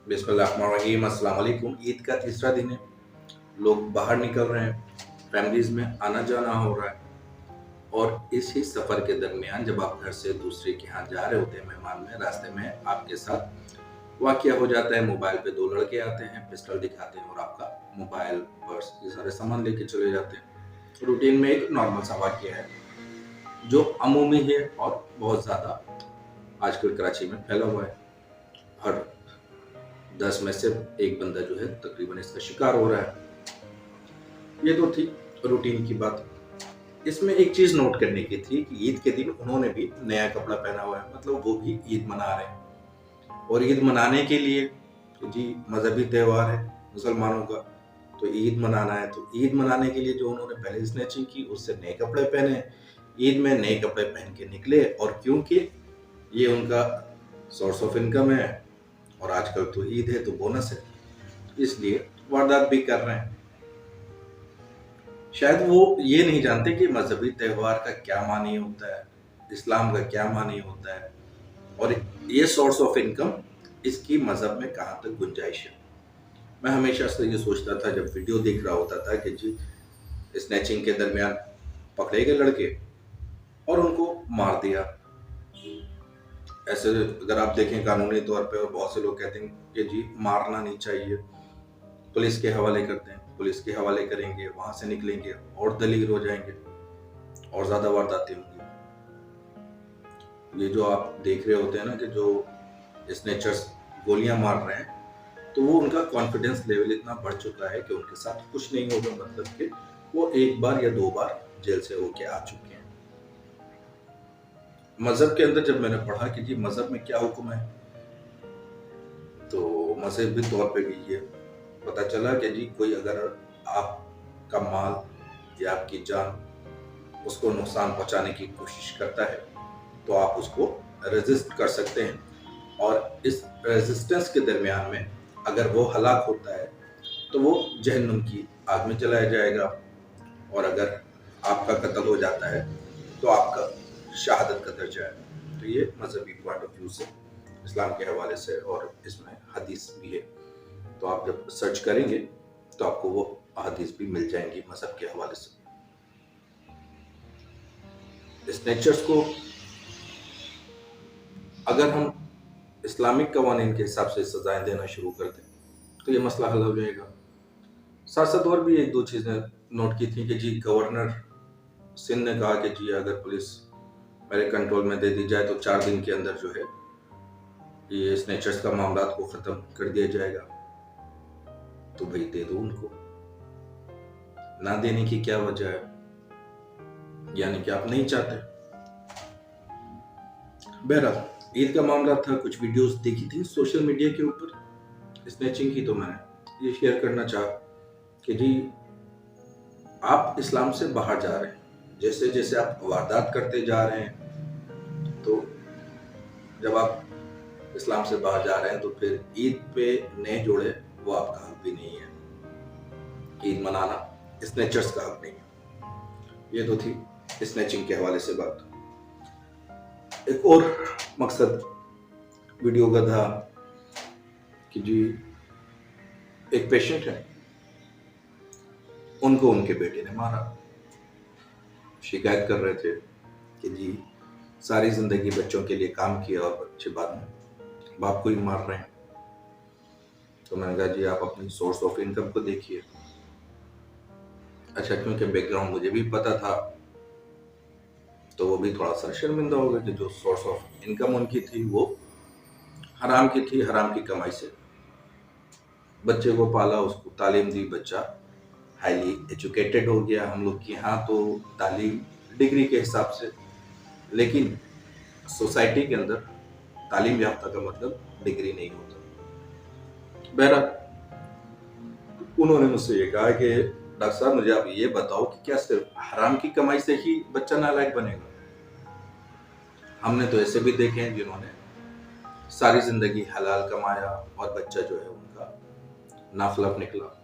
बिस्मिल्लाहिर्रहमानिर्रहीम। अस्सलाम वालेकुम। ईद का तीसरा दिन है, लोग बाहर निकल रहे हैं, फैमिलीज़ में आना जाना हो रहा है और इसी सफ़र के दरमियान जब आप घर से दूसरे के यहाँ जा रहे होते हैं मेहमान में, रास्ते में आपके साथ वाक़या हो जाता है। मोबाइल पे दो लड़के आते हैं, पिस्टल दिखाते हैं और आपका मोबाइल, पर्स ये सारे सामान लेके चले जाते हैं। रूटीन में एक नॉर्मल सा वाक़या है जो अमूमी है और बहुत ज़्यादा आजकल कराची में फैला हुआ है। हर 10 में से एक बंदा जो है तकरीबन इसका शिकार हो रहा है। ये तो थी रूटीन की बात। इसमें एक चीज़ नोट करने की थी कि ईद के दिन उन्होंने भी नया कपड़ा पहना हुआ है, मतलब वो भी ईद मना रहे हैं। और ईद मनाने के लिए जी मजहबी त्यौहार है मुसलमानों का, तो ईद मनाना है, तो ईद मनाने के लिए जो उन्होंने पहले स्नैचिंग की, उससे नए कपड़े पहने, ईद में नए कपड़े पहन के निकले। और क्योंकि ये उनका सोर्स ऑफ इनकम है और आजकल तो ईद है तो बोनस है, इसलिए वारदात भी कर रहे हैं। शायद वो ये नहीं जानते कि मजहबी त्यौहार का क्या मानी होता है, इस्लाम का क्या मानी होता है और ये सोर्स ऑफ इनकम इसकी मजहब में कहाँ तक गुंजाइश है। मैं हमेशा से ये सोचता था जब वीडियो देख रहा होता था कि जी स्नैचिंग के दरमियान पकड़े गए लड़के और उनको मार दिया। ऐसे अगर आप देखें कानूनी तौर पे, और बहुत से लोग कहते हैं कि जी मारना नहीं चाहिए, पुलिस के हवाले करते हैं, पुलिस के हवाले करेंगे, वहां से निकलेंगे और दलील हो जाएंगे और ज्यादा वारदातें होंगी। ये जो आप देख रहे होते हैं ना कि जो स्नेचर्स गोलियां मार रहे हैं, तो वो उनका कॉन्फिडेंस लेवल इतना बढ़ चुका है कि उनके साथ कुछ नहीं होगा, मतलब कि वो एक बार या दो बार जेल से होके आ चुके हैं। मजहब के अंदर जब मैंने पढ़ा कि जी मजहब में क्या हुक्म है, तो मजहबी तौर पे भी ये पता चला कि जी कोई अगर आपका माल या आपकी जान उसको नुकसान पहुंचाने की कोशिश करता है तो आप उसको रेजिस्ट कर सकते हैं। और इस रेजिस्टेंस के दरमियान में अगर वो हलाक होता है तो वो जहन्नुम की आग में जलाया जाएगा, और अगर आपका कत्ल हो जाता है तो आपका शहादत का दर्जा है। तो ये मजहबी पॉइंट ऑफ व्यू से, इस्लाम के हवाले से, और इसमें हदीस भी है। तो आप जब सर्च करेंगे तो आपको वो हदीस भी मिल जाएंगी मजहब के हवाले से। स्नेचर्स को अगर हम इस्लामिक कवानीन के हिसाब से सजाएं देना शुरू कर दें तो ये मसला हल हो जाएगा। साथ साथ और भी एक दो चीज़ें नोट की थी कि जी गवर्नर सिंध ने कहा कि जी अगर पुलिस मेरे कंट्रोल में दे दी जाए तो 4 दिन के अंदर जो है ये स्नेचर्स का मामला को ख़त्म कर दिया जाएगा। तो भाई दे दो उनको, ना देने की क्या वजह है, यानी कि आप नहीं चाहते। बहरहाल ईद का मामला था, कुछ वीडियोस देखी थी सोशल मीडिया के ऊपर स्नैचिंग की, तो मैंने ये शेयर करना चाहा कि जी आप इस्लाम से बाहर जा रहे हैं, जैसे जैसे आप वारदात करते जा रहे हैं, तो जब आप इस्लाम से बाहर जा रहे हैं तो फिर ईद पे नए जोड़े वो आपका हक भी नहीं है, ईद मनाना स्नैचर्स का हक नहीं है। ये तो थी स्नैचिंग के हवाले से बात। एक और मकसद वीडियो का था कि जी एक पेशेंट है, उनको उनके बेटे ने मारा। शिकायत कर रहे थे कि जी सारी जिंदगी बच्चों के लिए काम किया और बच्चे बाद में बाप को ही मार रहे हैं। तो मैंने कहा जी आप अपनी सोर्स ऑफ इनकम को देखिए। अच्छा, क्योंकि बैकग्राउंड मुझे भी पता था तो वो भी थोड़ा सा शर्मिंदा हो गए कि जो सोर्स ऑफ इनकम उनकी थी वो हराम की थी, हराम की कमाई से बच्चे को पाला, उसको तालीम दी, बच्चा हाईली एजुकेटेड हो गया। हम लोग के यहाँ तो तालीम डिग्री के हिसाब से, लेकिन सोसाइटी के अंदर तालीम याफ्ता का मतलब डिग्री नहीं होता। बहरहाल उन्होंने मुझसे ये कहा कि डॉक्टर साहब मुझे आप ये बताओ कि क्या सिर्फ हराम की कमाई से ही बच्चा नालायक बनेगा? हमने तो ऐसे भी देखे हैं जिन्होंने सारी जिंदगी हलाल कमाया और बच्चा जो है उनका नाखलफ निकला।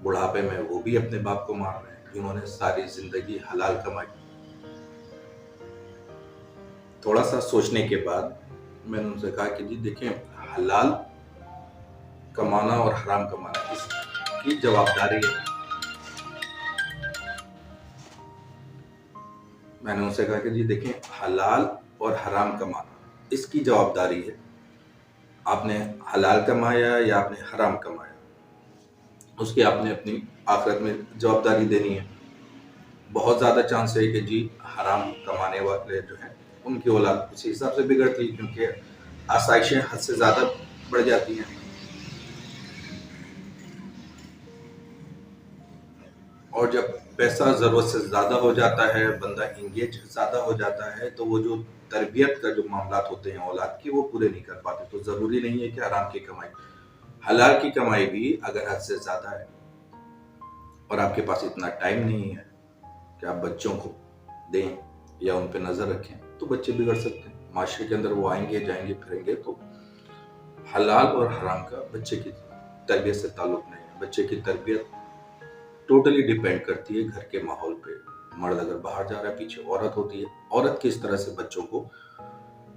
बुढ़ापे में वो भी अपने बाप को मार रहे हैं जिन्होंने सारी जिंदगी हलाल कमाई। थोड़ा सा सोचने के बाद मैंने उनसे कहा कि जी देखें, हलाल کمانا اور حرام کمانا اس کی جوابداری ہے. میں نے ان سے کہا کہ جی دیکھیں، حلال اور حرام کمانا اس کی جوابداری ہے. آپ نے حلال کمایا یا آپ نے حرام کمایا، اس کی آپ نے اپنی آخرت میں جوابداری دینی ہے. بہت زیادہ چانس ہے کہ جی حرام کمانے والے جو ہیں ان کی اولاد اسی حساب سے بگڑتی ہے، کیونکہ آسائشیں حد سے زیادہ بڑھ جاتی ہیں. اور جب پیسہ ضرورت سے زیادہ ہو جاتا ہے، بندہ انگیج زیادہ ہو جاتا ہے، تو وہ جو تربیت کا جو معاملات ہوتے ہیں اولاد کی، وہ پورے نہیں کر پاتے. تو ضروری نہیں ہے کہ حرام کی کمائی، حلال کی کمائی بھی اگر حد سے زیادہ ہے اور آپ کے پاس اتنا ٹائم نہیں ہے کہ آپ بچوں کو دیں یا ان پہ نظر رکھیں، تو بچے بگڑ سکتے ہیں. معاشرے کے اندر وہ آئیں گے، جائیں گے، پھریں گے. تو حلال اور حرام کا بچے کی تربیت سے تعلق نہیں ہے. بچے کی تربیت ٹوٹلی ڈیپینڈ کرتی ہے گھر کے ماحول پہ. مرد اگر باہر جا رہا ہے، پیچھے عورت ہوتی ہے. عورت کس طرح سے بچوں کو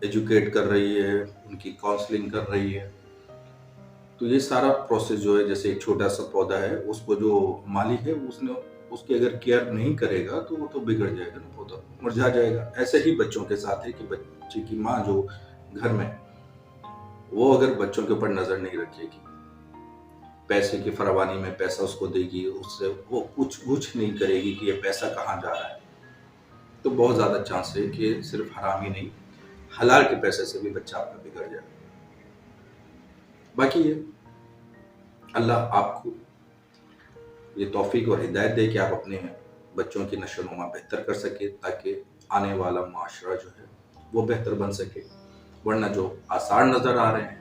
ایجوکیٹ کر رہی ہے، ان کی کاؤنسلنگ کر رہی ہے. تو یہ سارا پروسیس جو ہے، جیسے ایک چھوٹا سا پودا ہے، اس کو جو مالک ہے اس کی اگر کیئر نہیں کرے گا تو وہ تو بگڑ جائے گا نا، پودا مرجھا جائے گا. ایسے ہی بچوں کے ساتھ ہے کہ بچے کی ماں جو گھر میں، وہ اگر بچوں کے اوپر نظر نہیں رکھے گی، پیسے کی فراوانی میں پیسہ اس کو دے گی، اس سے وہ کچھ نہیں کرے گی کہ یہ پیسہ کہاں جا رہا ہے، تو بہت زیادہ چانس ہے کہ صرف حرام ہی نہیں، حلال کے پیسے سے بھی بچہ آپ کا بگڑ جائے. باقی یہ اللہ آپ کو یہ توفیق اور ہدایت دے کہ آپ اپنے بچوں کی نشو و نما بہتر کر سکے، تاکہ آنے والا معاشرہ جو ہے وہ بہتر بن سکے. ورنہ جو آثار نظر آ رہے ہیں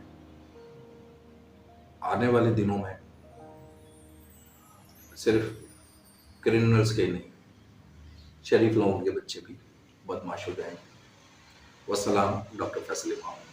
آنے والے دنوں میں، صرف کرمنلز کے نہیں، شریف لوگوں کے بچے بھی بدماش ہو جائیں گے. والسلام. ڈاکٹر فیصل امام.